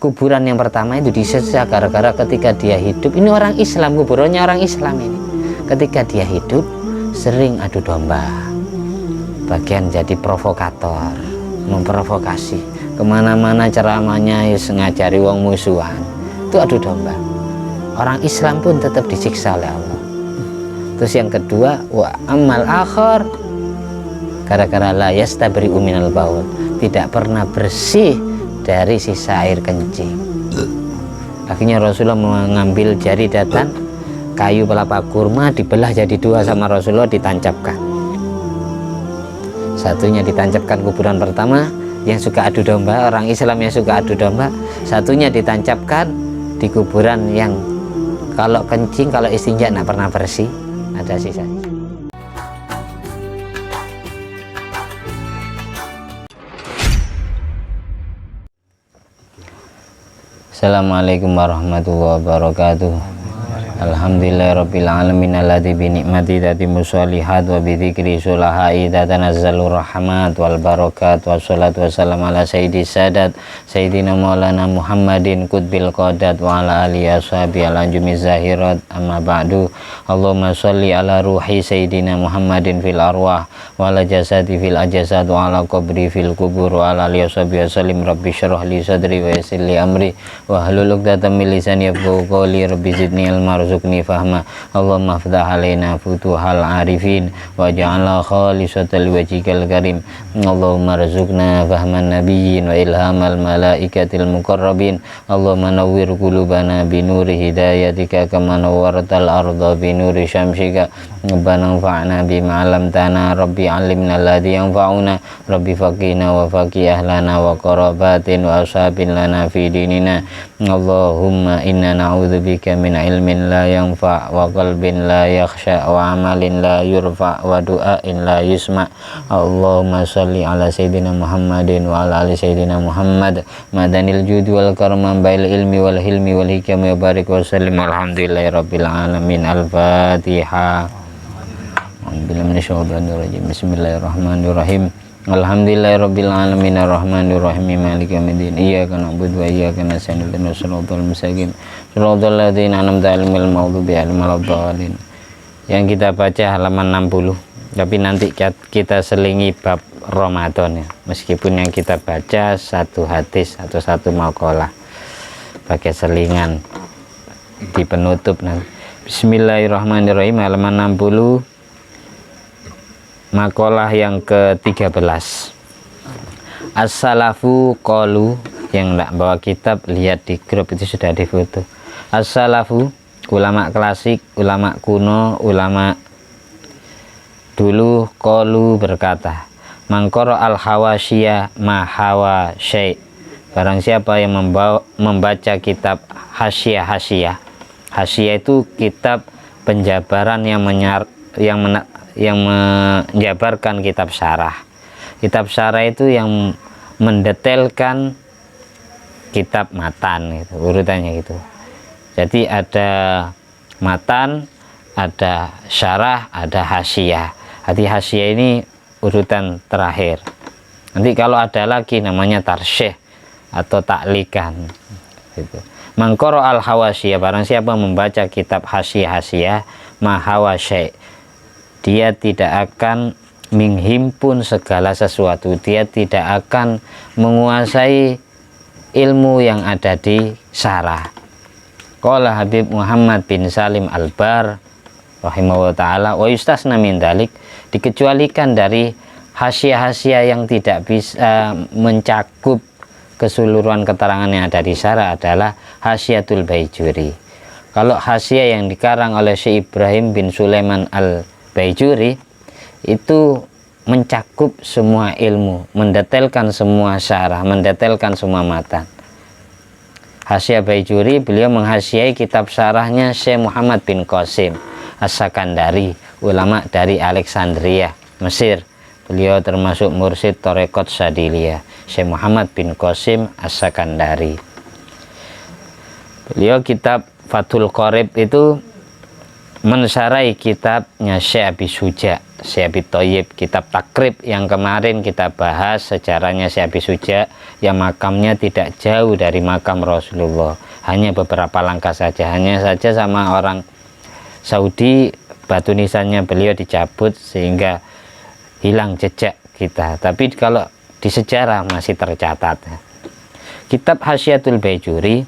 kuburan yang pertama itu disiksa gara-gara ketika dia hidup, ini orang Islam, kuburannya orang Islam ini, ketika dia hidup sering adu domba, bagian jadi provokator, memprovokasi kemana-mana ceramahnya ya ngajari wong musuhan, itu adu domba. Orang Islam pun tetap disiksa oleh Allah. Terus yang kedua, wa amal akhir, gara-gara la yastabri'u minal baul, tidak pernah bersih dari sisa air kencing. Akhirnya Rasulullah mengambil jari datan kayu pelapa kurma, dibelah jadi dua sama Rasulullah, ditancapkan. Satunya ditancapkan kuburan pertama yang suka adu domba, orang Islam yang suka adu domba. Satunya ditancapkan di kuburan yang kalau kencing, kalau istinja tidak pernah bersih, ada sisa. Assalamualaikum warahmatullahi wabarakatuh. Alhamdulillahirabbil alamin alladzi bi ni'mati tatimmu sholihat wa bi dzikri sulahai tatanazzalu rahmat wal barakat wassalatu wassalamu ala sayyidis sadat sayyidina maulana Muhammadin qutbil qadat wa ala alihi washabi al anjumi zahirat amma ba'du. Allahumma sholli ala ruhi sayyidina Muhammadin fil arwah wa ala jasadi fil ajsad wa ala qabri fil kubur wa ala alihi washabi wasallim. Rabbi shrah li sadri wa yassir li amri wa hlul 'uqdatam min lisani yafqahu qawli. Rabbi zidni ilma warzuqni fahma. Allahumma ftah alaina futuhal arifin waj'alna khalisatan liwajhikal karim. Allahumma rzuqna fahman nabiyyin wa ilhamal malaikatil muqarrabin. Allahumma nawwir qulubana binuri hidayatika kama nawwartal arda binuri syamsika. Rabbana anfa'na bima 'allamtana. Rabbi 'allimna alladhi yanfa'una. Rabbi faqihna wa faqih ahlana wa qarabatin wa ashabin lana fi dinina. Allahumma inna na'udzubika min ilmin la yanfa' wa qalbin la yakhsha wa amalin la yurfa' wa du'ain la yusma'. Allahumma sholli ala sayyidina Muhammadin wa ala ali sayyidina Muhammad madanil judi wal karma bail ilmi wal hilmi wal hikam wa barik wa sallim. Alhamdulillahi rabbil alamin. Al-Fatihah. Bismillahirrahmanirrahim. Alhamdulillahirabbil alamin arrahmanirrahim maliki yaumiddin. Iyyaka na'budu wa iyyaka nasta'in ihdinas siratal mustaqim siratal ladzina an'amta 'alaihim ghairil maghdubi 'alaihim waladdallin. Yang kita baca halaman 60, tapi nanti kita selingi bab Ramadan ya. Meskipun yang kita baca satu hadis atau satu maqalah, pakai selingan di penutup nanti. Bismillahirrahmanirrahim, halaman 60, makalah yang ke-13. As-salafu qalu, yang tidak bawa kitab lihat di grup itu sudah difoto. As-salafu, ulama klasik, ulama kuno, ulama dulu, qalu berkata, mangkoro al-hawasiyah ma hawa syai', barang siapa yang membaca kitab hasyiah. Hasyiah itu kitab penjabaran yang menjabarkan kitab syarah. Kitab syarah itu yang mendetailkan kitab matan gitu, urutannya gitu. Jadi ada matan, ada syarah, ada hasyiah. Jadi hasyiah ini urutan terakhir. Nanti kalau ada lagi namanya tarsyih atau taklikan gitu. Mangkoro al-hawasiyah, barang siapa membaca kitab hasyiah ma hawa syai', dia tidak akan menghimpun segala sesuatu, dia tidak akan menguasai ilmu yang ada di syarah. Qala Habib Muhammad bin Salim Al-Bar rahimahullah ta'ala, wa yustasna min dalik, dikecualikan dari hasyiah yang tidak bisa mencakup keseluruhan keterangan yang ada di syarah adalah Hasyiatul Baijuri. Kalau hasyiah yang dikarang oleh Syekh Ibrahim bin Sulaiman Al-Baijuri itu mencakup semua ilmu, mendetailkan semua syarah, mendetailkan semua matan. Hasyiah Baijuri, beliau menghasyiai kitab syarahnya Syekh Muhammad bin Qasim As-Sakandari, ulama dari Alexandria, Mesir. Beliau termasuk mursyid Thariqat Sadiliyah, Syekh Muhammad bin Qasim As-Sakandari. Beliau kitab Fathul Qorib itu mensarai kitabnya Syekh Abi Suja, Syekh Abi Thayyib, kitab Takrib yang kemarin kita bahas sejarahnya Syekh Abi Suja yang makamnya tidak jauh dari makam Rasulullah, hanya beberapa langkah saja, hanya saja sama orang Saudi batu nisannya beliau dicabut sehingga hilang jejak kita, tapi kalau di sejarah masih tercatat. Kitab Hasyiatul Baijuri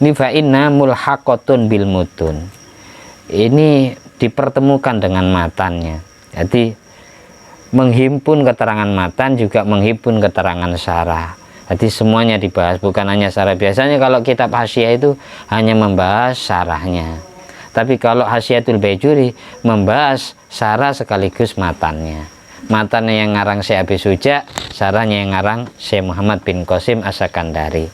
ini fa inna mulhaqatun bil mutun, ini dipertemukan dengan matannya, jadi menghimpun keterangan matan juga menghimpun keterangan syarah, jadi semuanya dibahas, bukan hanya syarah. Biasanya kalau kitab Hasyiah itu hanya membahas syarahnya, tapi kalau Hasyiatul Baijuri membahas syarah sekaligus matannya. Matannya yang ngarang Syekh Abi Suja, syarahnya yang ngarang Syekh Muhammad bin Qasim As-Sakandari.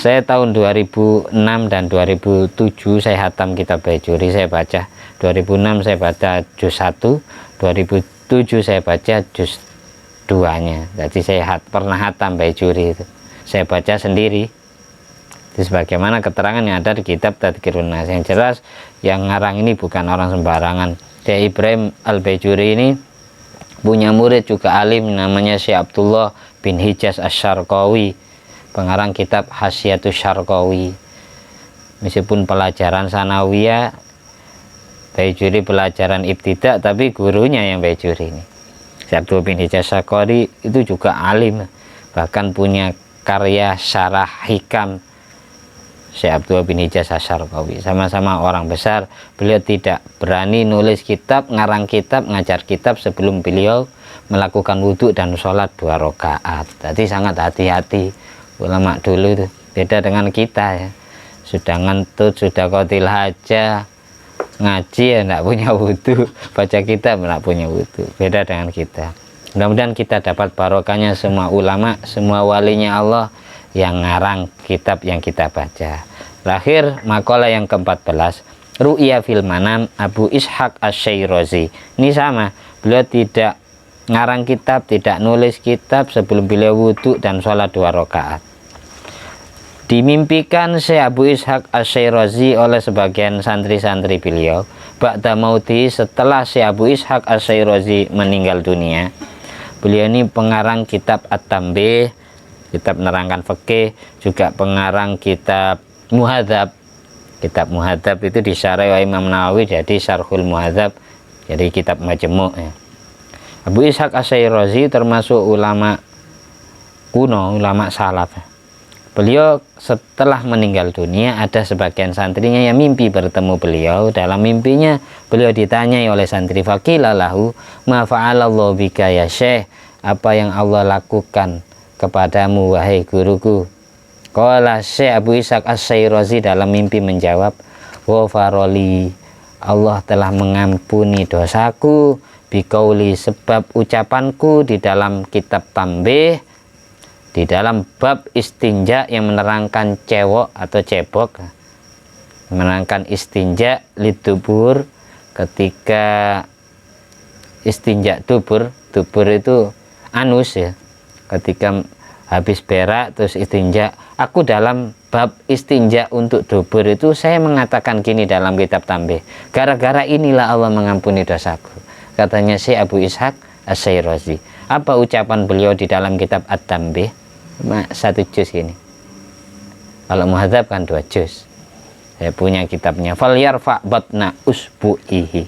Saya tahun 2006 dan 2007 saya hatam kitab Baijuri, saya baca 2006 saya baca juz 1, 2007 saya baca juz 2-nya. Jadi saya pernah hatam Baijuri itu, saya baca sendiri. Itu sebagaimana keterangan yang ada di kitab Tadhkirun Nas. Yang jelas yang ngarang ini bukan orang sembarangan. Syekh Ibrahim Al-Baijuri ini punya murid juga alim namanya Syekh Abdullah bin Hijaz Asy-Syarqawi, pengarang kitab Hasyiatus Syarqawi. Meskipun pelajaran sanawiyah, Baijuri pelajaran ibtidak, tapi gurunya yang Baijuri ini Syekh Abdullah bin Hijaz Asy-Syarqawi itu juga alim, bahkan punya karya syarah hikam Syekh Abdullah bin Hijaz Asy-Syarqawi, sama-sama orang besar. Beliau tidak berani nulis kitab, ngarang kitab, ngajar kitab sebelum beliau melakukan wudhu dan sholat 2 rakaat. Jadi sangat hati-hati ulama dulu itu, beda dengan kita ya, sudah ngentut, sudah qatil haja, ngaji ya enggak punya wudhu, baca kitab enggak punya wudhu, beda dengan kita. Mudah-mudahan kita dapat barokahnya semua ulama, semua walinya Allah yang ngarang kitab yang kita baca. Terakhir makalah yang ke-14, Ru'ya fil Manam Abu Ishaq Asy-Syairazi. Ini sama, beliau tidak ngarang kitab, tidak nulis kitab sebelum beliau wudhu dan sholat 2 rakaat. Dimimpikan Syekh Abu Ishaq Asy-Syairazi oleh sebagian santri-santri beliau ba'da mauti, setelah Syekh Abu Ishaq Asy-Syairazi meninggal dunia. Beliau ini pengarang kitab At-Tanbih, kitab menerangkan fikih, juga pengarang kitab Muhadzab. Kitab Muhadzab itu disyarah oleh Imam Nawawi jadi Syarhul Muhadzab, jadi kitab majmu' ya. Abu Ishaq Asy-Syairazi termasuk ulama kuno, ulama salaf. Beliau setelah meninggal dunia ada sebagian santrinya yang mimpi bertemu beliau. Dalam mimpinya beliau ditanyai oleh santri, faqila lahu ma fa'alallahu bika ya Syekh, apa yang Allah lakukan kepadamu wahai guruku? Qala Syekh Abu Ishaq Asy-Syairazi dalam mimpi menjawab, ghafaroli, Allah telah mengampuni dosaku, biqauli, sebab ucapanku di dalam kitab Tanbih, di dalam bab istinja yang menerangkan cewok atau cebok, menerangkan istinja litubur, ketika istinja dubur itu anus ya, ketika habis berak terus istinja. Aku dalam bab istinja untuk dubur itu saya mengatakan gini dalam kitab Tanbih, gara-gara inilah Allah mengampuni dosaku, katanya Syekh Abu Ishaq Asy-Syairazi. Apa ucapan beliau di dalam kitab At-Tanbih? 1 juz ini, kalau Muhadzab kan 2 juz. Saya punya kitabnya. Falyarfa batna usbu'ihi,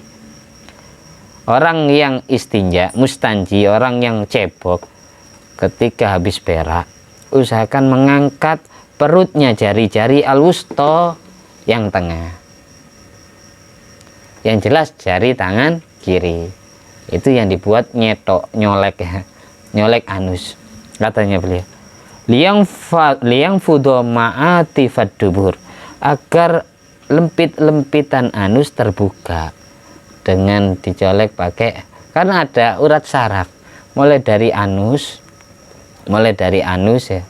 orang yang istinja, mustanji, orang yang cebok, ketika habis berak usahakan mengangkat perutnya, jari-jari al-wusta yang tengah, yang jelas jari tangan kiri, itu yang dibuat nyetok, nyolek ya, nyolek anus, katanya beliau. Liyang fudo ma'ati faddubur, agar lempit-lempitan anus terbuka dengan dicolek pakai, karena ada urat saraf mulai dari anus ya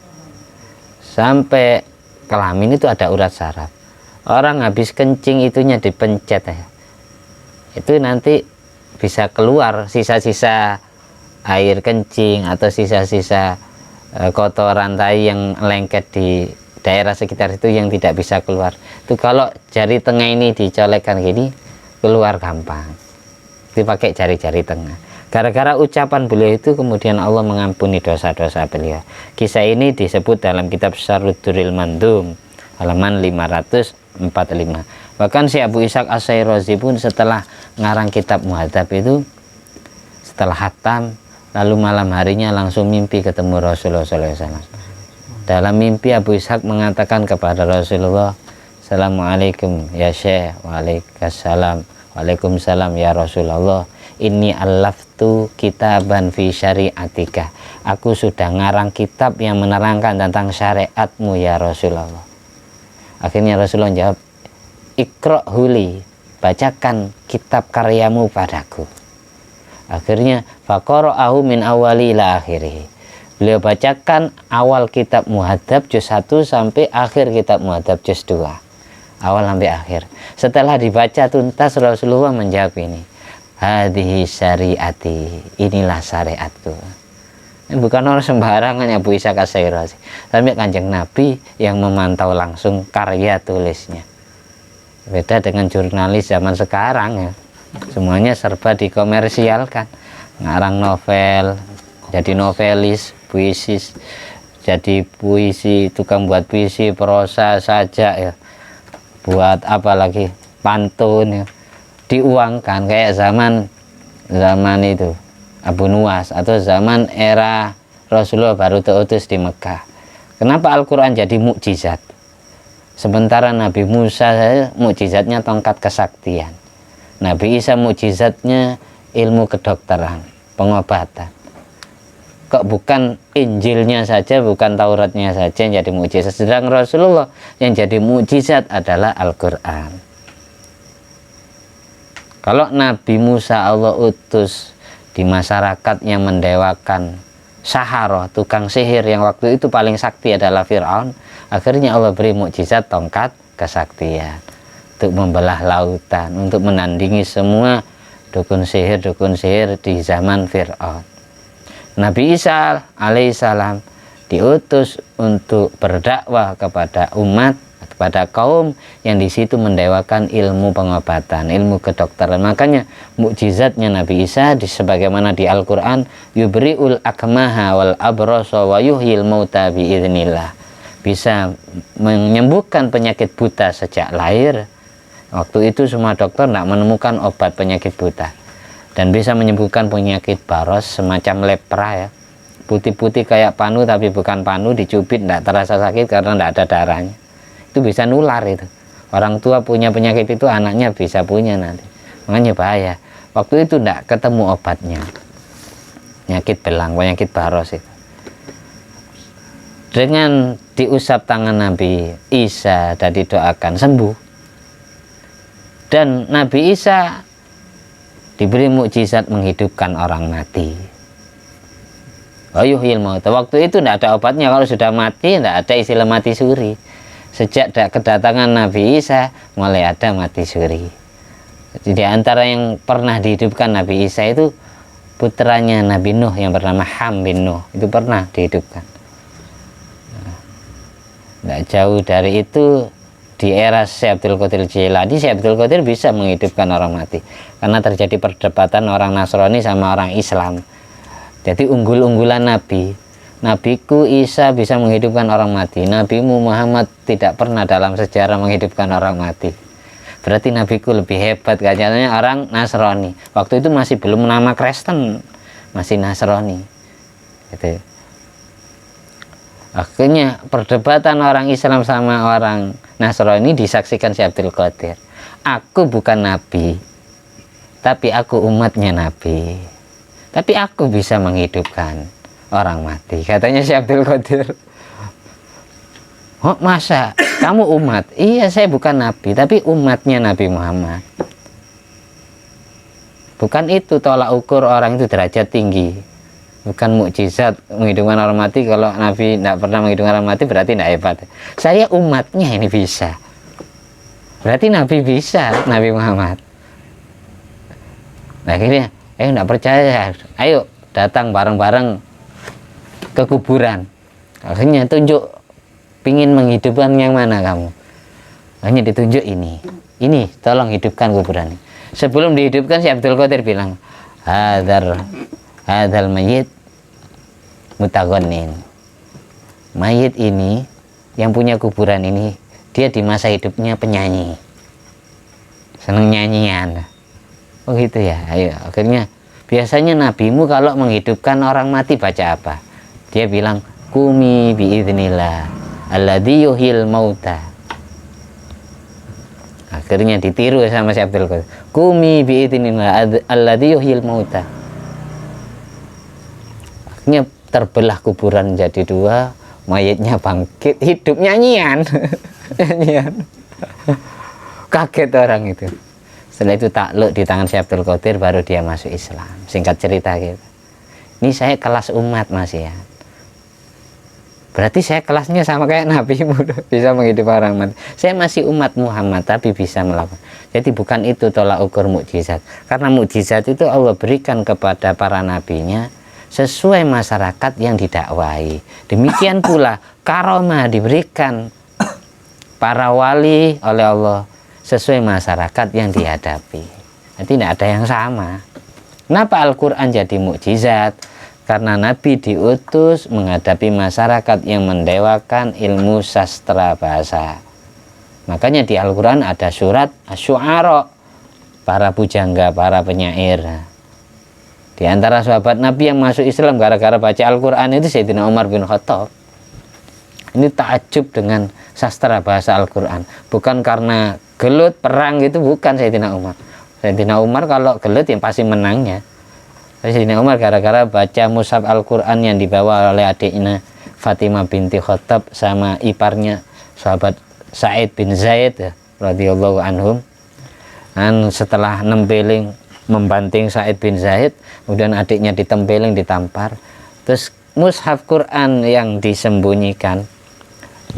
sampai kelamin itu ada urat saraf. Orang habis kencing itunya dipencet ya, itu nanti bisa keluar sisa-sisa air kencing atau sisa-sisa kotoran tai yang lengket di daerah sekitar itu yang tidak bisa keluar. Itu kalau jari tengah ini dicolekkan gini, keluar gampang. Dipakai jari-jari tengah. Gara-gara ucapan beliau itu kemudian Allah mengampuni dosa-dosa beliau. Kisah ini disebut dalam kitab Syarhud Durril Mandum halaman 545. Bahkan si Abu Ishaq As-Syairazi pun setelah ngarang kitab Muhadzab itu, setelah khatam, lalu malam harinya langsung mimpi ketemu Rasulullah SAW. Dalam mimpi Abu Ishaq mengatakan kepada Rasulullah, Assalamualaikum ya Syekh. Waalaikumsalam. Waalaikumsalam ya Rasulullah. Inni allaftu kitaban fi syariatika. Aku sudah ngarang kitab yang menerangkan tentang syariatmu ya Rasulullah. Akhirnya Rasulullah jawab, Iqra' huli, bacakan kitab karyamu padaku. Akhirnya faqara'ahu min awali ila akhirih. Beliau bacakan awal kitab Muhadzab juz 1 sampai akhir kitab Muhadzab juz 2. Awal sampai akhir. Setelah dibaca tuntas, Rasulullah menjawab ini, hadhihi syariati, inilah syariatku. Bukan orang sembarangan Abu Ishaq As-Syairazi. Sampai Kanjeng Nabi yang memantau langsung karya tulisnya. Beda dengan jurnalis zaman sekarang ya. Semuanya serba dikomersialkan, ngarang novel, jadi novelis, puisi, jadi puisi, tukang buat puisi, prosa saja ya, buat apa lagi, pantun ya, diuangkan kayak zaman itu Abu Nuwas atau zaman era Rasulullah baru diutus di Mekah. Kenapa Al-Quran jadi mukjizat? Sementara Nabi Musa mukjizatnya tongkat kesaktian, Nabi Isa mukjizatnya ilmu kedokteran, pengobatan. Kok bukan Injilnya saja, bukan Tauratnya saja yang jadi mukjizat, sedang Rasulullah yang jadi mukjizat adalah Al-Quran. Kalau Nabi Musa Allah utus di masyarakat yang mendewakan Saharoh, tukang sihir yang waktu itu paling sakti adalah Fir'aun, akhirnya Allah beri mukjizat tongkat kesaktian untuk membelah lautan, untuk menandingi semua dukun sihir di zaman Fir'aun. Nabi Isa alaihissalam diutus untuk berdakwah kepada umat, kepada kaum yang di situ mendewakan ilmu pengobatan, ilmu kedokteran. Makanya mukjizatnya Nabi Isa sebagaimana di Al-Quran, yubri'ul akmaha wal abrasa wa yuhyil mauta biiznillah, bisa menyembuhkan penyakit buta sejak lahir. Waktu itu semua dokter tidak menemukan obat penyakit buta, dan bisa menyembuhkan penyakit baros semacam lepra ya, putih-putih kayak panu tapi bukan panu, dicubit tidak terasa sakit karena tidak ada darahnya. Itu bisa nular itu. Orang tua punya penyakit itu, anaknya bisa punya nanti. Makanya bahaya. Waktu itu tidak ketemu obatnya. Penyakit belang, penyakit baros itu. Dengan diusap tangan Nabi Isa dan didoakan sembuh. Dan Nabi Isa diberi mukjizat menghidupkan orang mati. Yuhyil mauta. Waktu itu tidak ada obatnya. Kalau sudah mati tidak ada istilah mati suri. Sejak kedatangan Nabi Isa mulai ada mati suri. Jadi antara yang pernah dihidupkan Nabi Isa itu putranya Nabi Nuh yang bernama Ham bin Nuh, itu pernah dihidupkan. Tidak jauh dari itu di era Syekh Abdul Qadir Jilani, Syekh Abdul Qadir bisa menghidupkan orang mati karena terjadi perdebatan orang Nasrani sama orang Islam. Jadi unggul-unggulan Nabi, Nabiku Isa bisa menghidupkan orang mati, Nabimu Muhammad tidak pernah dalam sejarah menghidupkan orang mati. Berarti Nabiku lebih hebat, katanya orang Nasrani. Waktu itu masih belum nama Kristen, masih Nasrani gitu. Akhirnya perdebatan orang Islam sama orang Nasrani disaksikan Syekh Abdul Qadir. Aku bukan Nabi, tapi aku umatnya Nabi, tapi aku bisa menghidupkan orang mati, katanya Syekh Abdul Qadir. Oh masa kamu umat? Iya, saya bukan Nabi, tapi umatnya Nabi Muhammad. Bukan itu tolak ukur orang itu derajat tinggi, bukan mukjizat menghidupkan orang mati. Kalau Nabi tidak pernah menghidupkan orang mati berarti tidak hebat. Saya umatnya ini bisa, berarti Nabi bisa, Nabi Muhammad. Nah akhirnya tidak percaya, ayo datang bareng-bareng ke kuburan. Akhirnya tunjuk pingin menghidupkan yang mana kamu? Hanya ditunjuk ini tolong hidupkan kuburan ini. Sebelum dihidupkan si Abdul Qadir bilang, hadzal mayyit mutaghannin. Mayit ini yang punya kuburan ini, dia di masa hidupnya penyanyi, seneng nyanyian. Oh gitu ya. Ayo, akhirnya biasanya nabimu kalau menghidupkan orang mati baca apa? Dia bilang, kumi biidznillah alladzi yuhyil mauta. Akhirnya ditiru sama si Abdul Qadir, kumi biidznillah alladzi yuhyil mauta. Akhirnya terbelah kuburan jadi dua, mayatnya bangkit, hidup nyanyian. Nyanyian. Kaget orang itu. Setelah itu takluk di tangan si Abdul Qadir, baru dia masuk Islam. Singkat cerita gitu. Ini saya kelas umat Mas ya. Berarti saya kelasnya sama kayak Nabi bisa menghidupkan orang mati. Saya masih umat Muhammad tapi bisa melakukan. Jadi bukan itu tolak ukur mukjizat. Karena mukjizat itu Allah berikan kepada para nabinya sesuai masyarakat yang didakwahi. Demikian pula karomah diberikan para wali oleh Allah sesuai masyarakat yang dihadapi. Jadi tidak ada yang sama. Kenapa Al-Quran jadi mukjizat? Karena Nabi diutus menghadapi masyarakat yang mendewakan ilmu sastra bahasa. Makanya di Al-Quran ada surat Asy-Syu'ara, para pujangga, para penyair. Di antara sahabat Nabi yang masuk Islam gara-gara baca Al-Quran itu Sayyidina Umar bin Khattab. Ini takjub dengan sastra bahasa Al-Quran. Bukan karena gelut perang itu, bukan Sayyidina Umar. Sayyidina Umar kalau gelut yang pasti menangnya. Sayyidina Umar gara-gara baca mushaf Al-Quran yang dibawa oleh adiknya Fatimah binti Khattab sama iparnya sahabat Sa'id bin Zaid radhiyallahu anhum. Dan setelah nembeling membanting Sa'id bin Zaid, kemudian adiknya ditempeling, ditampar, terus mushaf Quran yang disembunyikan,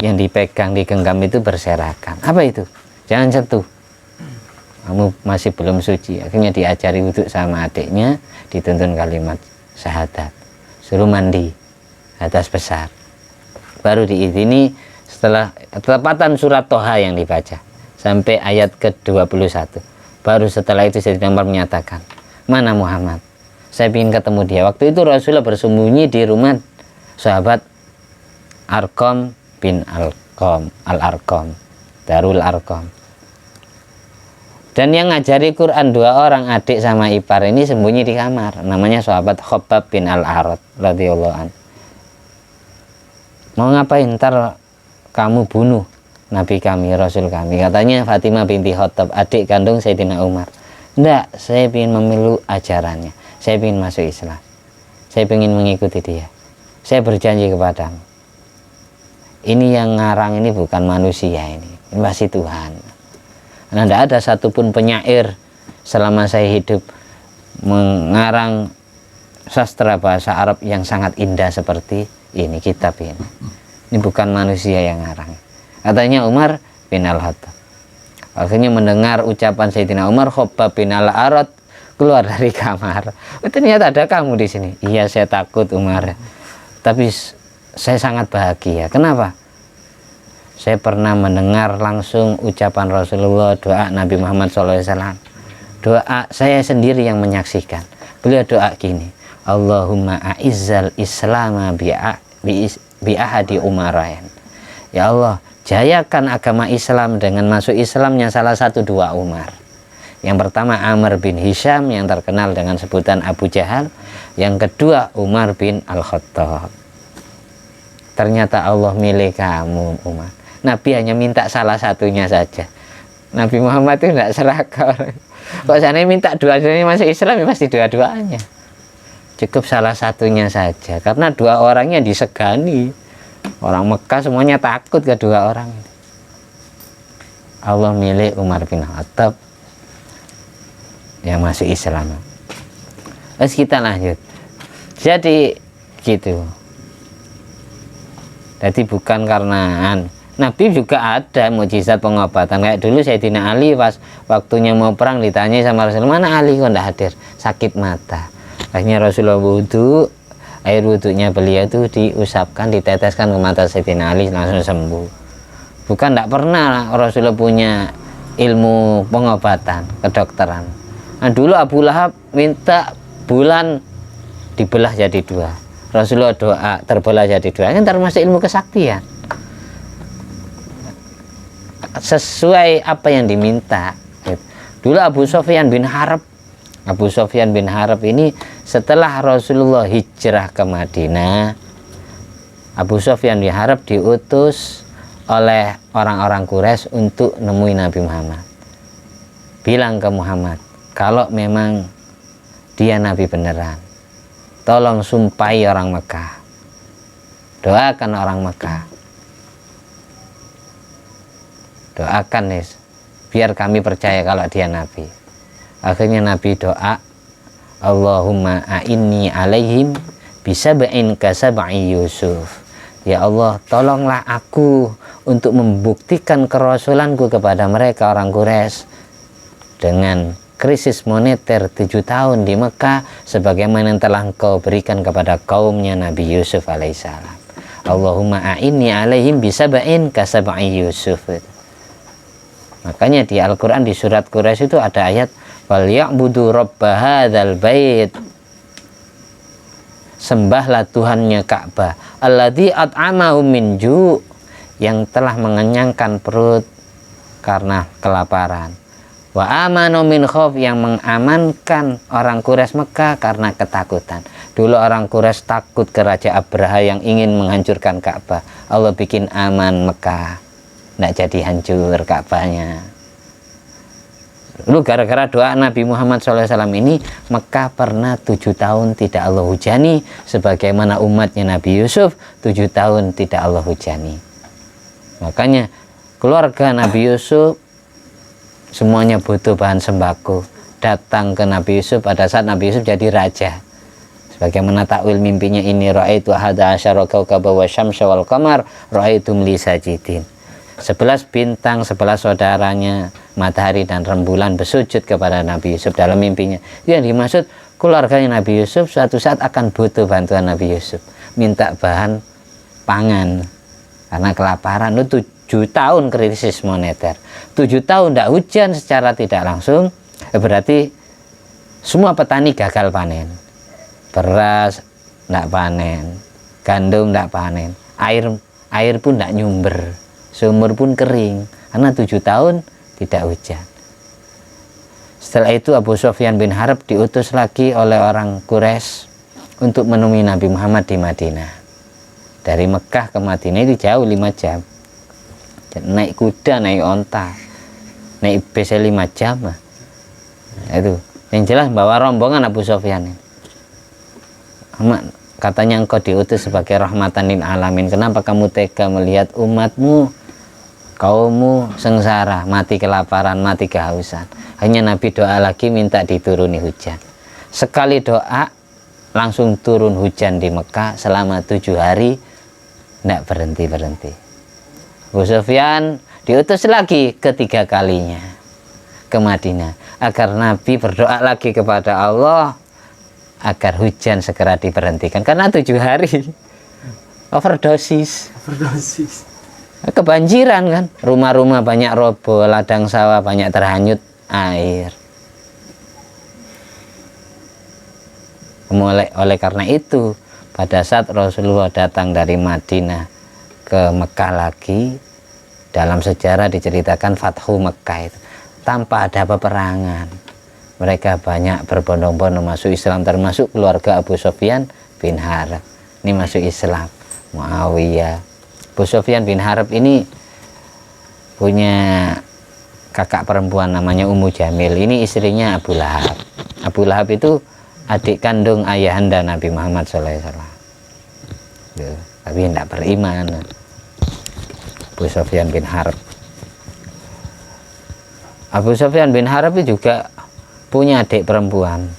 yang dipegang, digenggam itu berserakan. Apa itu? Jangan sentuh, kamu masih belum suci. Akhirnya diajari wudhu sama adiknya, dituntun kalimat syahadat, suruh mandi atas besar, baru diizini setelah ketepatan surat Toha yang dibaca sampai ayat ke-21. Baru setelah itu Sayyidina Umar menyatakan, mana Muhammad? Saya ingin ketemu dia. Waktu itu Rasulullah bersembunyi di rumah sahabat Arqam bin Al-Arqam, Darul Arqam. Dan yang ngajari Quran dua orang, adik sama ipar ini sembunyi di kamar. Namanya sahabat Khabbab bin Al-Arad radhiyallahu an. Mau ngapain? Ntar kamu bunuh Nabi kami, Rasul kami. Katanya Fatimah binti Khattab, adik kandung Sayyidina Umar. Enggak, saya ingin memilu ajarannya. Saya ingin masuk Islam. Saya ingin mengikuti dia. Saya berjanji kepadamu. Ini yang ngarang ini bukan manusia ini masih Tuhan. Nah, tidak ada satupun penyair selama saya hidup mengarang sastra bahasa Arab yang sangat indah seperti ini, kitab ini. Ini bukan manusia yang ngarang. Katanya Umar bin Al-Khattab. Akhirnya mendengar ucapan Sayyidina Umar, Khabbab bin Al-Arad keluar dari kamar. Ternyata ada kamu di sini. Iya, saya takut Umar. Tapi saya sangat bahagia. Kenapa? Saya pernah mendengar langsung ucapan Rasulullah, doa Nabi Muhammad SAW. Doa saya sendiri yang menyaksikan. Beliau doa gini, Allahumma a'izzal islama bi'ahadi umarain. Ya Allah, jayakan agama Islam dengan masuk Islamnya salah satu dua Umar. Yang pertama Amr bin Hisham yang terkenal dengan sebutan Abu Jahal. Yang kedua Umar bin Al-Khattab. Ternyata Allah milik kamu Umar. Nabi hanya minta salah satunya saja. Nabi Muhammad itu tidak serakah. Kalau seandainya minta dua-duanya masuk Islam, ya pasti dua-duanya. Cukup salah satunya saja. Karena dua orangnya disegani. Orang Mekah semuanya takut kedua orang. Allah milik Umar bin Khattab yang masuk Islam. Terus kita lanjut. Jadi gitu. Jadi bukan karena Nabi juga ada mukjizat pengobatan. Kayak dulu Sayyidina Ali pas waktunya mau perang ditanya sama Rasul, mana Ali kok tidak hadir? Sakit mata. Akhirnya Rasulullah wudhu, air wudhunya beliau itu diusapkan, diteteskan ke mata Sayyidina Ali, langsung sembuh. Bukan tidak pernah Rasulullah punya ilmu pengobatan, kedokteran. Nah, dulu Abu Lahab minta bulan dibelah jadi dua, Rasulullah doa terbelah jadi dua. Ini termasuk ilmu kesaktian, sesuai apa yang diminta. Dulu Abu Sufyan bin Harb ini setelah Rasulullah hijrah ke Madinah, Abu Sufyan bin Harb diutus oleh orang-orang Quraisy untuk nemui Nabi Muhammad. Bilang ke Muhammad, kalau memang dia Nabi beneran, tolong sumpahi orang Mekah, doakan orang Mekah, doakan nih, biar kami percaya kalau dia Nabi. Akhirnya Nabi doa, Allahumma a'inni alaihim bisab'in kasab'i Yusuf. Ya Allah, tolonglah aku untuk membuktikan kerasulanku kepada mereka orang Quraisy dengan krisis moneter 7 tahun di Mekah sebagaimana yang telah engkau berikan kepada kaumnya Nabi Yusuf alaihissalam. Allahumma a'inni alaihim bisab'in kasab'i Yusuf. Makanya di Al-Quran di surat Quraisy itu ada ayat Walyabudu rabba hadzal bait, sembahlah Tuhannya Ka'bah, alladzi at'amahum min ju', yang telah mengenyangkan perut karena kelaparan, wa amanu min khauf, yang mengamankan orang Quraisy Mekah karena ketakutan. Dulu orang Quraisy takut ke Raja Abraha yang ingin menghancurkan Ka'bah. Allah bikin aman Mekah, tidak jadi hancur Ka'bahnya. Lalu gara-gara doa Nabi Muhammad SAW ini, Mekah pernah 7 tahun tidak Allah hujani, sebagaimana umatnya Nabi Yusuf 7 tahun tidak Allah hujani. Makanya keluarga Nabi Yusuf semuanya butuh bahan sembako, datang ke Nabi Yusuf pada saat Nabi Yusuf jadi raja. Sebagaimana takwil mimpinya, ini ra'aitu ahada asyara kaukaba wa syamsa wal qamar ra'aitum li sajidin. 11 bintang, 11 saudaranya, matahari dan rembulan bersujud kepada Nabi Yusuf dalam mimpinya. Yang dimaksud keluarganya Nabi Yusuf suatu saat akan butuh bantuan Nabi Yusuf, minta bahan pangan karena kelaparan. Itu 7 tahun krisis moneter, 7 tahun tidak hujan secara tidak langsung, berarti semua petani gagal panen. Beras tidak panen, gandum tidak panen, air pun tidak nyumber, sumur pun kering karena 7 tahun tidak hujan. Setelah itu Abu Sufyan bin Harb diutus lagi oleh orang Quraisy untuk menemui Nabi Muhammad di Madinah. Dari Mekah ke Madinah itu jauh 5 jam. Naik kuda, naik onta, naik bis 5 jam. Nah, itu yang jelas bawa rombongan Abu Sufyan. Katanya engkau diutus sebagai rahmatan lil alamin. Kenapa kamu tega melihat umatmu, kaummu sengsara, mati kelaparan, mati kehausan? Hanya Nabi doa lagi minta dituruni hujan. Sekali doa langsung turun hujan di Mekah selama 7 hari, tidak berhenti-berhenti. Abu Sufyan diutus lagi ketiga kalinya ke Madinah agar Nabi berdoa lagi kepada Allah agar hujan segera diberhentikan karena 7 hari overdosis, kebanjiran kan, rumah-rumah banyak roboh, ladang sawah banyak terhanyut air. Oleh karena itu pada saat Rasulullah datang dari Madinah ke Mekah lagi, dalam sejarah diceritakan Fathu Mekah itu tanpa ada peperangan. Mereka banyak berbondong-bondong masuk Islam, termasuk keluarga Abu Sufyan bin Harb. Ini masuk Islam. Muawiyah. Abu Sufyan bin Harb ini punya kakak perempuan namanya Ummu Jamil. Ini istrinya Abu Lahab. Abu Lahab itu adik kandung ayahanda Nabi Muhammad SAW. Tapi tidak beriman. Abu Sufyan bin Harb. Abu Sufyan bin Harb juga punya adik perempuan,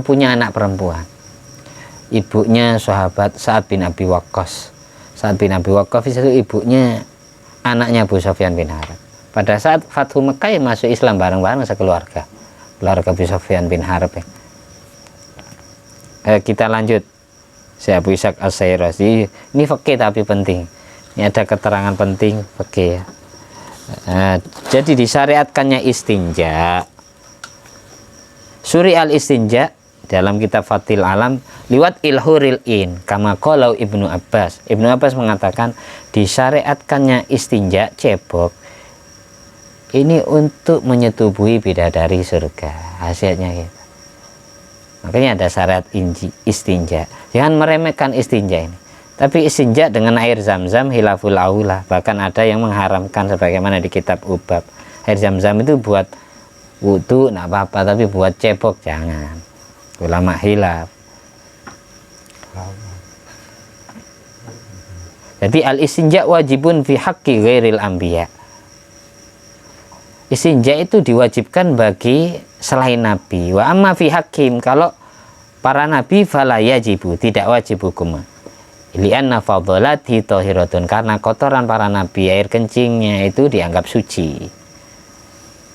punya anak perempuan. Ibunya sahabat Sa'ad bin Abi Waqqas. Sa'ad bin Abi Waqqas itu ibunya anaknya Abu Sufyan bin Harb. Pada saat Fathu Mekah masuk Islam bareng-bareng sekeluarga, keluarga Abu Sufyan bin Harb. Kita lanjut. Saya Abu Ishaq As-Syairazi. Ini fikih tapi penting. Ini ada keterangan penting fikih ya. Jadi disyariatkannya istinja. Suri al-istinja dalam kitab Fathil Alam liwat ilhuril in kama qalau Ibnu Abbas. Ibnu Abbas mengatakan disyariatkannya istinja cebok ini untuk menyetubuhi bidadari surga. Hasilnya gitu. Makanya ada syarat istinja. Jangan meremehkan istinja ini. Tapi istinja dengan air zam-zam hilaful aula. Bahkan ada yang mengharamkan sebagaimana di kitab Ubab. Air zam-zam itu buat wudu enggak apa-apa, tapi buat cebok jangan. Ulama hilaf. Jadi al-istinja wajibun fi haqqi ghairil anbiya. Istinja itu diwajibkan bagi selain nabi. Wa amma fi haqqim, kalau para nabi fala yajibu, tidak wajib hukum. Li'anna fadhalati tahiratun, karena kotoran para nabi, air kencingnya itu dianggap suci.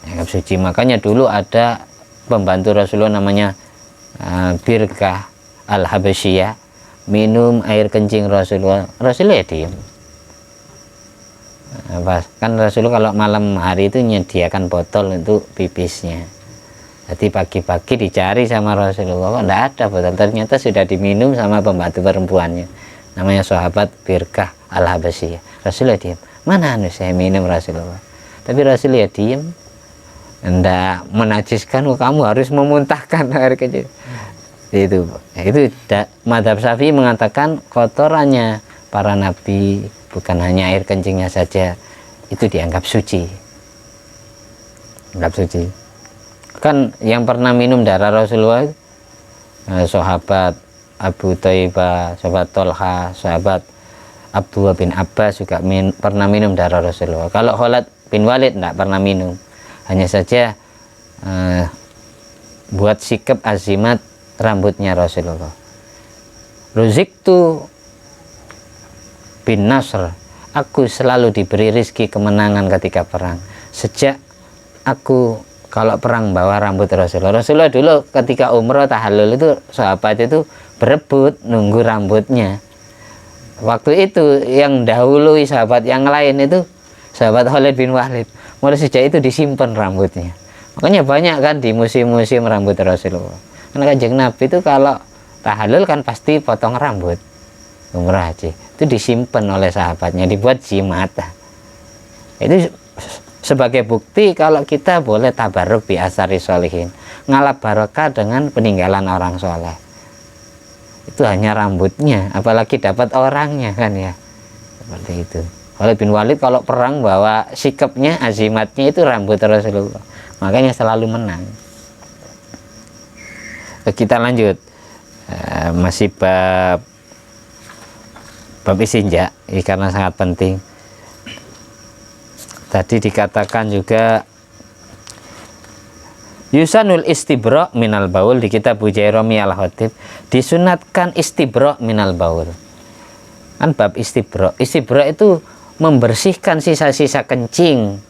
Dianggap suci. Makanya dulu ada pembantu Rasulullah namanya Birkah Al-Habasyiyah, minum air kencing Rasulullah. Rasulullah ya diem. Kan Rasulullah kalau malam hari itu menyediakan botol untuk pipisnya. Jadi pagi-pagi dicari sama Rasulullah, kok enggak ada botol, ternyata sudah diminum sama pembantu perempuannya. Namanya sahabat Birkah Al-Habasyiyah. Rasulullah diam. Mana saya minum Rasulullah. Tapi Rasulullah diam. Hendak menajiskan, kamu harus memuntahkan air kecil. Itu Madzhab Syafi'i mengatakan kotorannya para nabi, bukan hanya air kencingnya saja, itu dianggap suci. Anggap suci. Kan yang pernah minum darah Rasulullah sahabat Abu Thaibah, sahabat Tolha, sahabat Abdullah bin Abbas juga pernah minum darah Rasulullah. Kalau Khalid bin Walid tidak pernah minum, hanya saja buat sikap azimat rambutnya Rasulullah. Ruziktu bin Nasr, aku selalu diberi rizki kemenangan ketika perang. Sejak aku kalau perang bawa rambut Rasulullah. Rasulullah dulu ketika umroh tahallul itu sahabat itu berebut nunggu rambutnya. Waktu itu yang dahului sahabat yang lain itu sahabat Khalid bin Walid. Mulai sejak itu disimpan rambutnya. Makanya banyak kan di musim-musim rambut Rasulullah. Karena Kanjeng Nabi itu kalau tahallul kan pasti potong rambut. Umrah haji. Itu disimpan oleh sahabatnya, dibuat jimat. Itu sebagai bukti kalau kita boleh tabarruk bi asari sholihin, ngalap barokah dengan peninggalan orang soleh. Itu hanya rambutnya, apalagi dapat orangnya kan ya. Seperti itu. Khalid bin Walid kalau perang bawa sikapnya, azimatnya itu rambut Rasulullah. Makanya selalu menang. Kita lanjut. Masih bab istinja, karena sangat penting. Tadi dikatakan juga yusanul istibra minal baul, di kitab Bujairami al-Khatib disunatkan istibra minal baul. Kan bab istibra. Istibra itu membersihkan sisa-sisa kencing.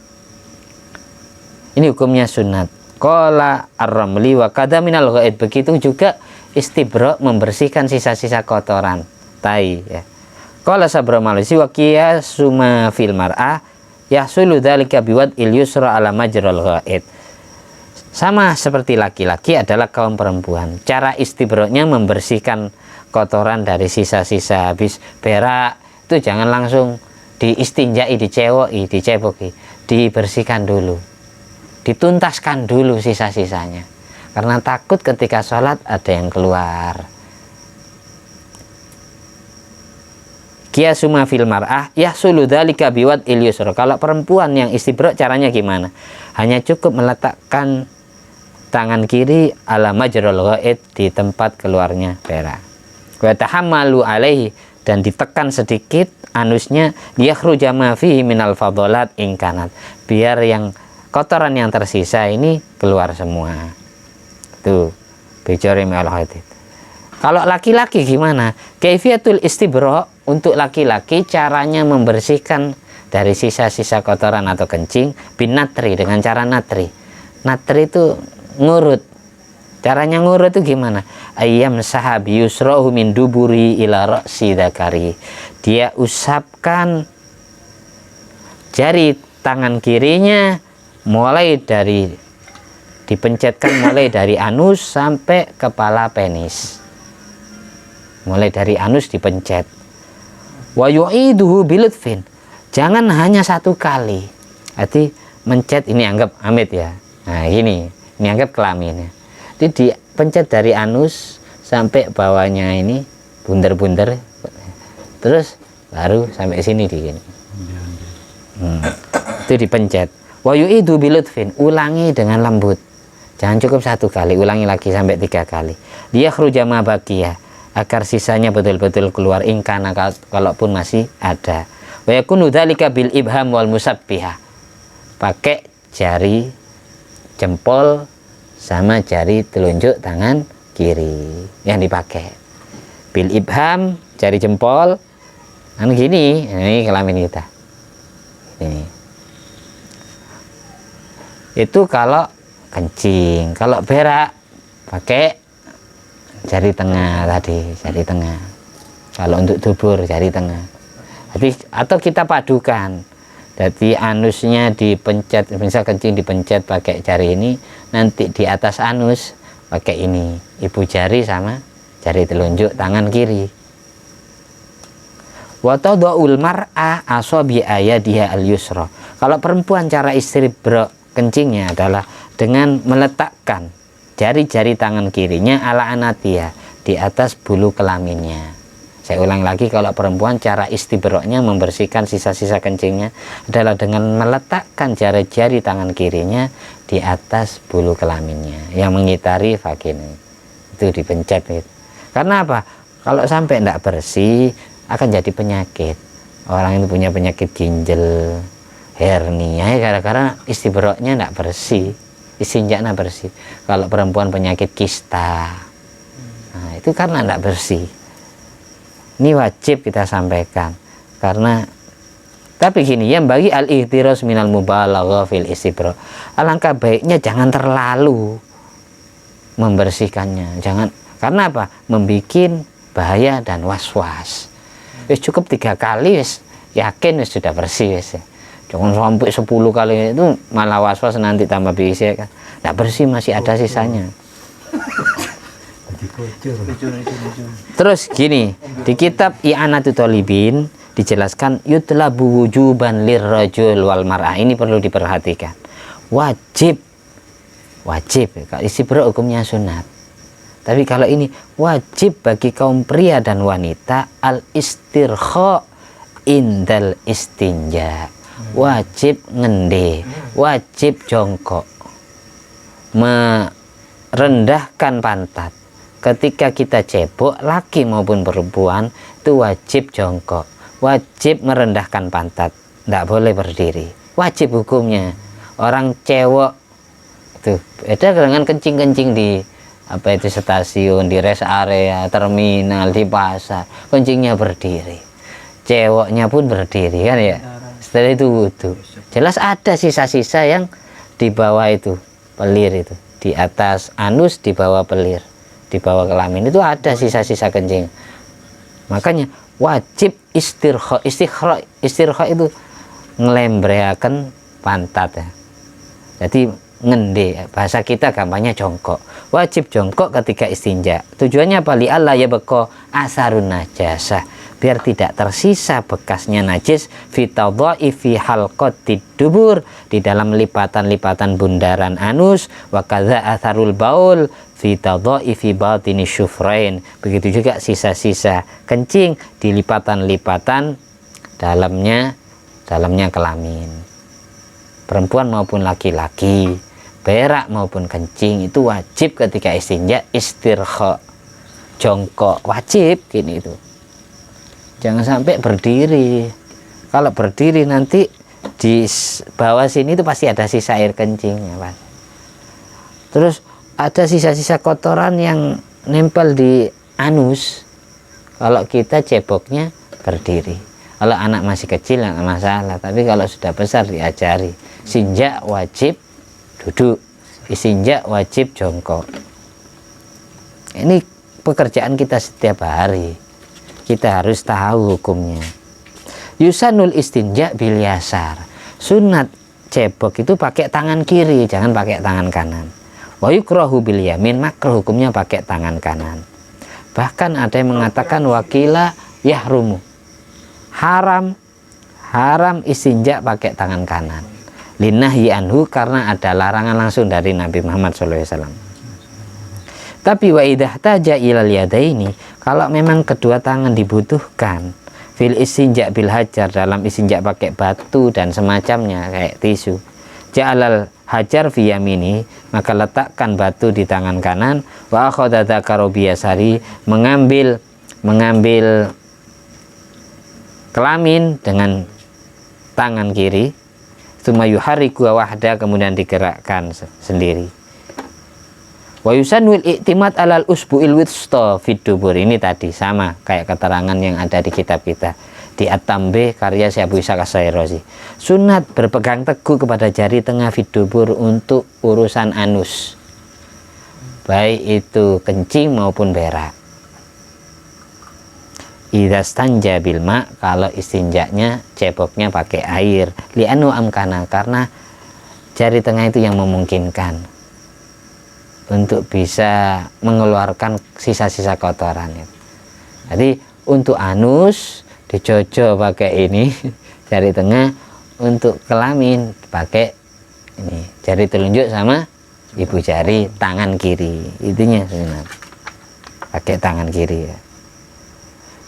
Ini hukumnya sunat. Qala ar-Ramli wa kada minal ghaid. Begitu juga istibra membersihkan sisa-sisa kotoran tai ya. Qala sabra malisi wa qiyasuma fil mar'ah yahsulu dzalika biwad il yusra ala majral ghaid. Sama seperti laki-laki adalah kaum perempuan. Cara istibronya membersihkan kotoran dari sisa-sisa habis berak itu jangan langsung diistinjai, dicewoki, diceboki, dibersihkan dulu, dituntaskan dulu sisa-sisanya, karena takut ketika sholat ada yang keluar. Qiyasuma fil mar'ah yahsulu dzalika biwad il yusra. Kalau perempuan yang istibro caranya gimana? Hanya cukup meletakkan tangan kiri ala majrul ghaid, di tempat keluarnya berak. Wa tahammalu alaihi, dan ditekan sedikit anusnya, yakhruja ma fihi minal fadhalat ingkanat, biar yang kotoran yang tersisa ini keluar semua. Tuh, bicara al-hadid. Kalau laki-laki gimana? Kaifiyatul istibra, untuk laki-laki caranya membersihkan dari sisa-sisa kotoran atau kencing bin natri, dengan cara natri. Natri itu ngurut Caranya ngurut itu gimana? Ayam sahabi yusrohu min duburi ila ra'si dzakari. Dia usapkan jari tangan kirinya mulai dari dipencetkan mulai dari anus sampai kepala penis. Mulai dari anus dipencet. Wa yu'iduhu bilutfin. Jangan hanya satu kali. Berarti mencet ini anggap amit ya. Nah, ini anggap kelaminnya. Jadi dipencet dari anus sampai bawahnya ini bunder-bunder, terus baru sampai sini di sini. Itu dipencet. Wa yu'idu bilutfin, ulangi dengan lembut. Jangan cukup satu kali, ulangi lagi sampai 3 kali. Dia khruja ma baqiya, agar sisanya betul-betul keluar, ingkana kalaupun masih ada. Wa yakunu dzalika bil ibham wal musabbihah. Pakai jari jempol sama jari telunjuk tangan kiri yang dipakai. Bil ibham, jari jempol, kan gini, ini kelamin kita. Ini. Itu kalau kencing, kalau berak pakai jari tengah tadi, jari tengah. Kalau untuk dubur jari tengah. Jadi atau kita padukan. Jadi anusnya dipencet, misal kencing dipencet pakai jari ini, nanti di atas anus pakai ini, ibu jari sama jari telunjuk tangan kiri. Wa tadul mar'a asabi ayadiha al-yusra. Kalau perempuan cara istibrok kencingnya adalah dengan meletakkan jari-jari tangan kirinya ala anatia di atas bulu kelaminnya. Saya ulang lagi, kalau perempuan cara istibroknya membersihkan sisa-sisa kencingnya adalah dengan meletakkan jari-jari tangan kirinya di atas bulu kelaminnya yang mengitari vagina. Itu dipencet gitu. Karena apa? Kalau sampai tidak bersih akan jadi penyakit. Orang itu punya penyakit ginjal, hernia, gara-gara istibroknya tidak bersih, istinjaknya bersih. Kalau perempuan penyakit kista, nah, itu karena tidak bersih. Ini wajib kita sampaikan, karena tapi gini, yang bagi al-ihtiras minal mubalaghah fil istibra, alangkah baiknya jangan terlalu membersihkannya, jangan, karena apa? Membikin bahaya dan was-was. Wis cukup 3 kali wis yakin wis sudah bersih wis. Jangan sampai 10 kali, itu malah was-was, nanti tambah bisa kan. Nggak bersih, masih ada sisanya. Terus gini, di kitab I'anatul Thalibin dijelaskan yutlabu wujuban lirrajul wal mar'ah. Ini perlu diperhatikan. Wajib kalau istibra hukumnya sunat. Tapi kalau ini wajib bagi kaum pria dan wanita al istirkha indal istinja. Wajib ngende, wajib jongkok, merendahkan pantat. Ketika kita cebok, laki maupun perempuan, itu wajib jongkok, wajib merendahkan pantat, tidak boleh berdiri, wajib hukumnya. Orang cewek itu beda dengan kencing-kencing di apa itu stasiun, di rest area, terminal, di pasar, kencingnya berdiri, ceweknya pun berdiri kan ya. Setelah itu wudhu, jelas ada sisa-sisa yang di bawah itu pelir, itu di atas anus, di bawah pelir, di bawah kelamin itu ada sisa-sisa kencing. Makanya wajib istirkha. Istirkha itu ngelembreaken pantat ya. Jadi ngende, bahasa kita gampangnya jongkok. Wajib jongkok ketika istinja. Tujuannya apa? Li alla yabqa asarun najasah, biar tidak tersisa bekasnya najis fi tadha'ifi halqatid dubur, di dalam lipatan-lipatan bundaran anus, wa kadza atharul baul fi tadha'ifi batini syufrain. Begitu juga sisa-sisa kencing di lipatan-lipatan dalamnya kelamin. Perempuan maupun laki-laki, berak maupun kencing itu wajib ketika istinja istirkha, jongkok, wajib gini itu. Jangan sampai berdiri. Kalau berdiri nanti di bawah sini itu pasti ada sisa air kencing ya, Pak. Terus ada sisa-sisa kotoran yang nempel di anus. Kalau kita ceboknya berdiri. Kalau anak masih kecil nggak masalah, tapi kalau sudah besar diajari. Istinja wajib duduk, istinja wajib jongkok. Ini pekerjaan kita setiap hari, kita harus tahu hukumnya. Yusanul istinja bil yasar, sunat cebok itu pakai tangan kiri, jangan pakai tangan kanan. Wa yukrahu bil yamin, makruh hukumnya pakai tangan kanan. Bahkan ada yang mengatakan wakila yahrumu, haram istinja pakai tangan kanan. Linahyi anhu, karena ada larangan langsung dari Nabi Muhammad SAW. Tapi wa idah taja ilal yadaini, kalau memang kedua tangan dibutuhkan, fil istinja bil hajar, dalam istinja pakai batu dan semacamnya kayak tisu, ja'alal hajar fi yamini, maka letakkan batu di tangan kanan, wa akhadha dzakara biyasari, mengambil kelamin dengan tangan kiri, tsumma yuharriku wahda, kemudian digerakkan sendiri. Wa yusanwil i'timad alal usbu'il wusta fid dubur, ini tadi sama kayak keterangan yang ada di kitab kita di At-Tambih karya Syekh Abu Ishaq As-Sairazi. Sunat berpegang teguh kepada jari tengah fid dubur untuk urusan anus, baik itu kencing maupun berak. Idza stanja bil ma, kalau istinjaknya ceboknya pakai air, li'anu amkana, karena jari tengah itu yang memungkinkan untuk bisa mengeluarkan sisa-sisa kotoran. Jadi untuk anus dijojo pakai ini jari tengah, untuk kelamin pakai ini jari telunjuk sama ibu jari tangan kiri, itunya sunat pakai tangan kiri ya.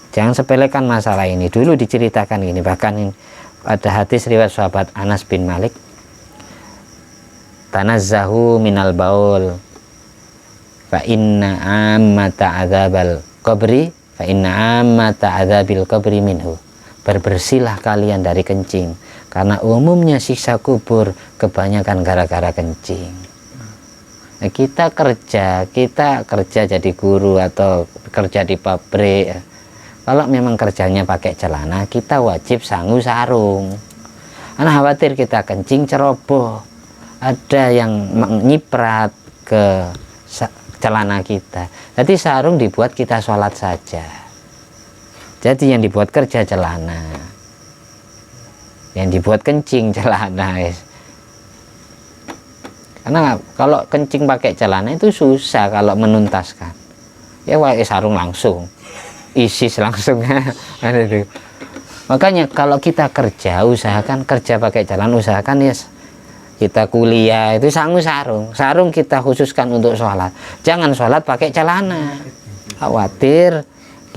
Jangan sepelekan masalah ini. Dulu diceritakan ini, bahkan ini ada hadis riwayat sahabat Anas bin Malik, tanazzahu minal baul fa inna ammata adzabal qabri fa inna ammata adzabil qabri minhu, berbersihlah kalian dari kencing, karena umumnya siksa kubur kebanyakan gara-gara kencing. Nah, kita kerja jadi guru atau kerja di pabrik, kalau memang kerjanya pakai celana, kita wajib sangu sarung. Karena khawatir kita kencing ceroboh, ada yang nyiprat ke celana kita. Jadi sarung dibuat kita sholat saja. Jadi yang dibuat kerja celana, yang dibuat kencing celana. Karena kalau kencing pakai celana itu susah kalau menuntaskan. Ya pakai sarung langsung, ISIS langsung. Makanya kalau kita kerja, usahakan kerja pakai celana, usahakan ya kita kuliah itu sangu sarung kita khususkan untuk sholat. Jangan sholat pakai celana, khawatir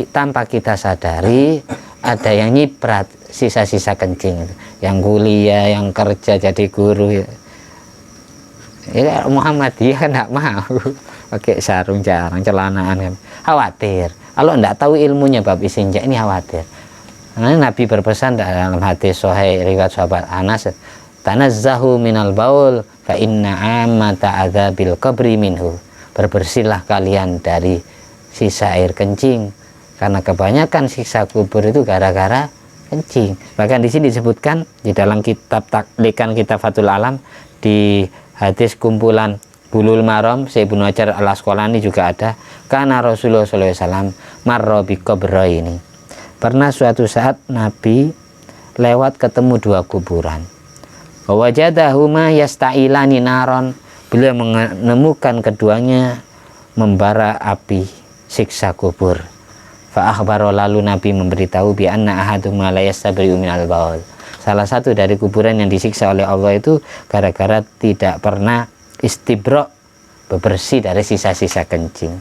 tanpa kita sadari ada yang nyiprat sisa-sisa kencing. Yang kuliah, yang kerja jadi guru ya Muhammadiyah nggak mau pakai sarung, jarang celanaan kan, khawatir. Kalau nggak tahu ilmunya bab istinja ini khawatir. Karena Nabi berpesan dalam hadis sahih riwayat sahabat Anas, tanazzahu minal baul fa inna ammata adzabil qabri minhu, berbersihlah kalian dari sisa air kencing, karena kebanyakan siksa kubur itu gara-gara kencing. Bahkan di sini disebutkan di dalam kitab taklikan kitab Fathul Alam, di hadis kumpulan Bulul Maram Syekh Ibnu Hajar Al-Asqalani juga ada, karena Rasulullah SAW marra bi qabraini, pernah suatu saat Nabi lewat ketemu dua kuburan. Wajadahuma yasta'ilani naron, beliau menemukan keduanya membara api siksa kubur. Fa akhbaro, lalu Nabi memberitahu bi anna ahaduma la yastabri'u minal baul, salah satu dari kuburan yang disiksa oleh Allah itu gara-gara tidak pernah istibra, bebersih dari sisa-sisa kencing.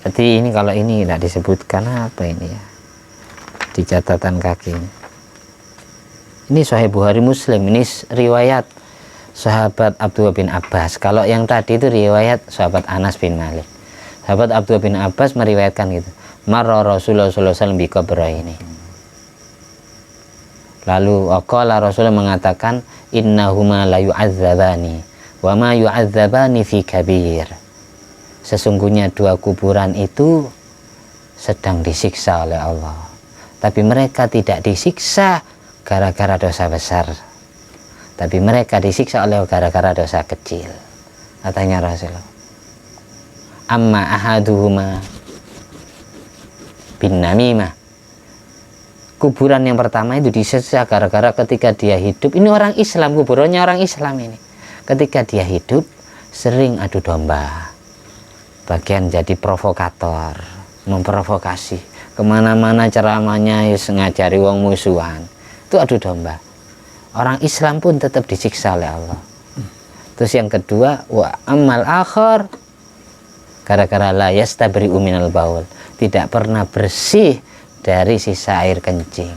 Jadi ini kalau ini tidak disebutkan apa ini ya di catatan kaki ini. Ini Sahih Bukhari Muslim, ini riwayat sahabat Abdullah bin Abbas. Kalau yang tadi itu riwayat sahabat Anas bin Malik. Sahabat Abdullah bin Abbas meriwayatkan gitu, marra Rasulullah SAW bi qabraini. Lalu waqala, Rasulullah mengatakan, innahuma la yu'adzabani wa ma yu'adzabani fi kabir. Sesungguhnya dua kuburan itu sedang disiksa oleh Allah, tapi mereka tidak disiksa gara-gara dosa besar, tapi mereka disiksa oleh gara-gara dosa kecil, katanya Rasulullah. amma ahaduhuma bin namimah. Kuburan yang pertama itu disiksa gara-gara ketika dia hidup, ini orang Islam, kuburannya orang Islam ini, ketika dia hidup sering adu domba, bagian jadi provokator, memprovokasi kemana-mana ceramahnya, ngajari wong musuhan, itu adu domba. Orang Islam pun tetap disiksa oleh Allah. Terus yang kedua, wa amal akhir, gara-gara la yastabri'u minal baul, tidak pernah bersih dari sisa air kencing.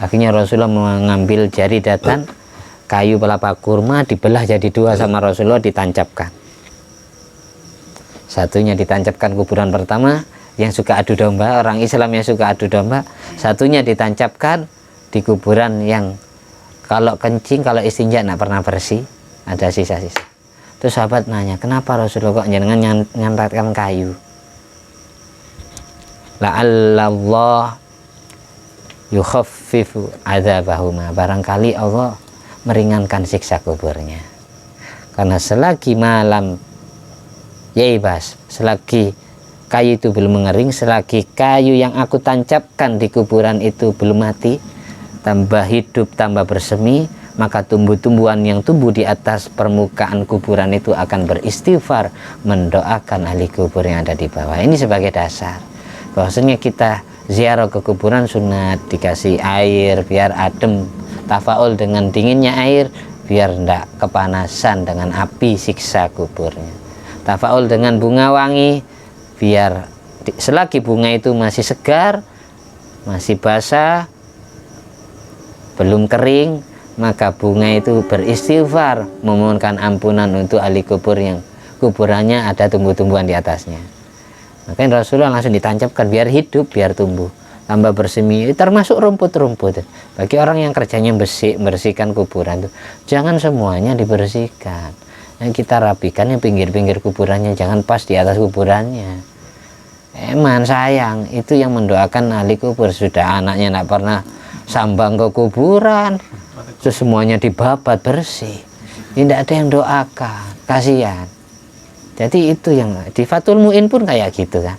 Akhirnya Rasulullah mengambil jaridatan, kayu pelapa kurma dibelah jadi dua sama Rasulullah, ditancapkan. Satunya ditancapkan kuburan pertama yang suka adu domba, orang Islam yang suka adu domba. Satunya ditancapkan di kuburan yang kalau kencing, kalau istinja tidak pernah bersih, ada sisa-sisa. Terus sahabat nanya, kenapa Rasulullah kok jangan nyantatkan kayu? La'allallah yukhaffifu adzabahuma, barangkali Allah meringankan siksa kuburnya. Karena selagi malam yaibas, selagi kayu itu belum mengering, selagi kayu yang aku tancapkan di kuburan itu belum mati, tambah hidup, tambah bersemi, maka tumbuh-tumbuhan yang tumbuh di atas permukaan kuburan itu akan beristighfar, mendoakan ahli kubur yang ada di bawah. Ini sebagai dasar bahwasanya kita ziarah ke kuburan sunat, dikasih air biar adem, tafaul dengan dinginnya air biar tidak kepanasan dengan api siksa kuburnya, tafaul dengan bunga wangi biar selagi bunga itu masih segar, masih basah, belum kering, maka bunga itu beristighfar, memohonkan ampunan untuk ahli kubur yang kuburannya ada tumbuh-tumbuhan di atasnya. Makanya Rasulullah langsung ditancapkan biar hidup, biar tumbuh, tambah bersemi, termasuk rumput-rumput. Bagi orang yang kerjanya bersihkan kuburan itu, jangan semuanya dibersihkan. Yang kita rapikan yang pinggir-pinggir kuburannya, jangan pas di atas kuburannya. Eman sayang, itu yang mendoakan ahli kubur. Sudah anaknya tidak pernah sambang ke kuburan, terus semuanya dibabat bersih, tidak ada yang doakan, kasihan. Jadi itu yang di Fathul Mu'in pun kayak gitu kan,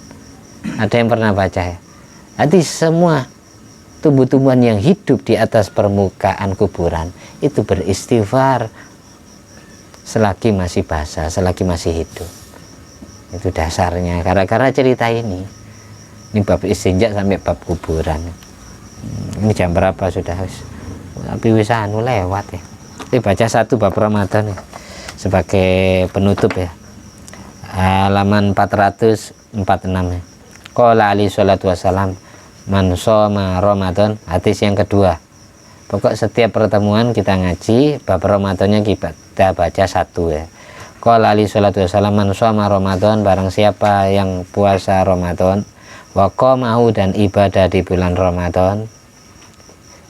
ada yang pernah baca ya. Jadi semua tumbuh-tumbuhan yang hidup di atas permukaan kuburan itu beristighfar selagi masih basah, selagi masih hidup. Itu dasarnya. Gara-gara cerita ini bab istinja sampai bab kuburan. Ini jam berapa sudah? Tapi wis anu lewat ya. Ini baca satu bab Ramadan ya, sebagai penutup ya. Halaman 446 ya. Qala alaihi salatu wassalam, man shoma Ramadan, hadis yang kedua. Pokok setiap pertemuan kita ngaji bab Ramadannya kita baca satu ya. Qala alaihi salatu wassalam, man shoma Ramadan, barang siapa yang puasa Ramadan, wa qamahu, dan ibadah di bulan Ramadan,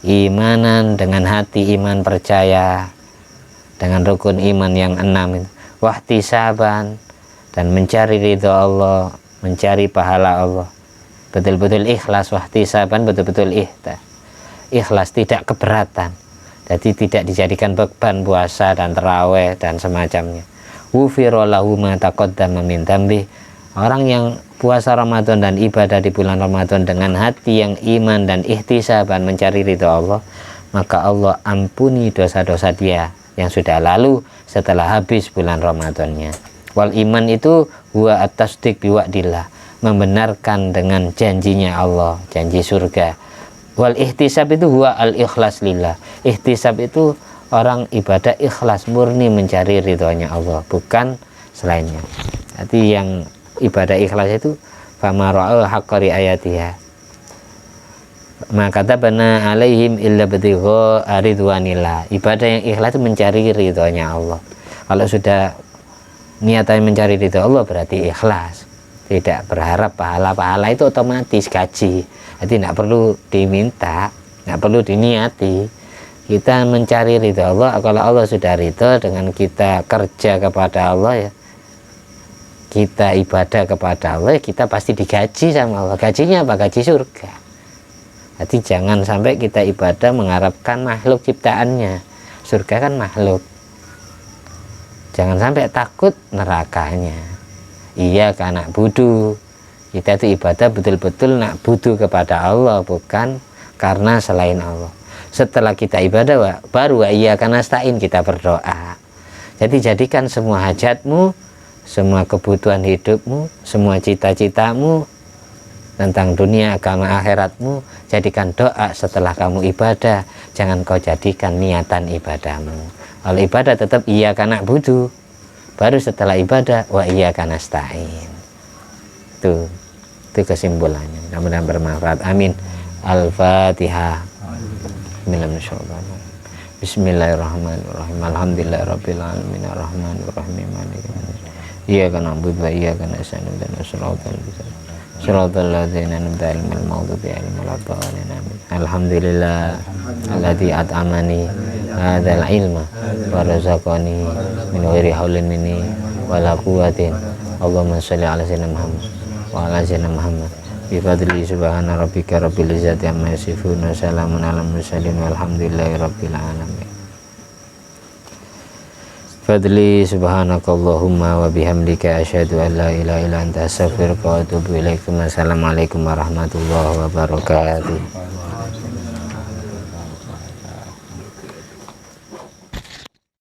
imanan, dengan hati iman percaya dengan rukun iman yang 6 itu, wahtisaban, dan mencari ridho Allah, mencari pahala Allah, betul-betul ikhlas, wahtisaban, betul-betul ikhlas, tidak keberatan, jadi tidak dijadikan beban puasa dan terawih dan semacamnya. Ghufira lahu ma taqaddama min dzambi, orang yang puasa Ramadan dan ibadah di bulan Ramadan dengan hati yang iman dan ihtisaban, mencari ridho Allah, maka Allah ampuni dosa-dosa dia yang sudah lalu setelah habis bulan Ramadannya. Wal iman itu huwa at-tasdiq biwa'dillah, membenarkan dengan janjinya Allah, janji surga. Wal ihtisab itu huwa al-ikhlas lillah, ihtisab itu orang ibadah ikhlas murni mencari ridhonya Allah, bukan selainnya. Jadi yang ibadah ikhlas itu fama ra'al haqqari ayatiha maka tabana alaihim illa batigha ridwanillah. Ibadah yang ikhlas itu mencari ridhonya Allah. Kalau sudah niatnya mencari ridho Allah berarti ikhlas, tidak berharap pahala-pahala, itu otomatis gaji. Jadi tidak perlu diminta, tidak perlu diniati. Kita mencari ridho Allah. Kalau Allah sudah ridho dengan kita kerja kepada Allah ya, kita ibadah kepada Allah, kita pasti digaji sama Allah. Gajinya apa? Gaji surga. Jadi jangan sampai kita ibadah mengharapkan makhluk ciptaannya. Surga kan makhluk. Jangan sampai takut nerakanya. iya karena budu. Kita itu ibadah betul-betul nak budu kepada Allah, bukan karena selain Allah. Setelah kita ibadah baru iya karena nasta'in, kita berdoa. Jadi jadikan semua hajatmu, semua kebutuhan hidupmu, semua cita-citamu tentang dunia, agama, akhiratmu, jadikan doa setelah kamu ibadah. Jangan kau jadikan niatan ibadahmu. Kalau ibadah tetap iya karena budu, baru setelah ibadah wa iya karena nasta'in. Itu kesimpulannya. Mudah-mudahan bermanfaat. Amin. Al-Fatihah. Bismillahirrahmanirrahim. Alhamdulillahirabbil alamin arrahmanir rahim maliki yaumiddin. Iyyaka na'budu wa iyyaka nasta'in ihdinas siratal ladzina an'amta 'alaihim ghairil maghdubi 'alaihim waladdallin. Amin. Alhamdulillah alladzi at'amani hadzal ilma wa razaqani min ghairi haulin minni wala quwwatin. Allahumma shalli 'ala sayyidina Muhammad wa 'ala sayyidina Muhammad bi fadli subhana rabbika rabbil izzati amma yasifun wa salamun 'alal mursalin walhamdulillahi rabbil alamin. Fadli subhanakallahumma wa bihamdika asyhadu an la ilaha illa anta astaghfiruka wa atubu ilaik. Wassalamualaikum warahmatullahi wabarakatuh.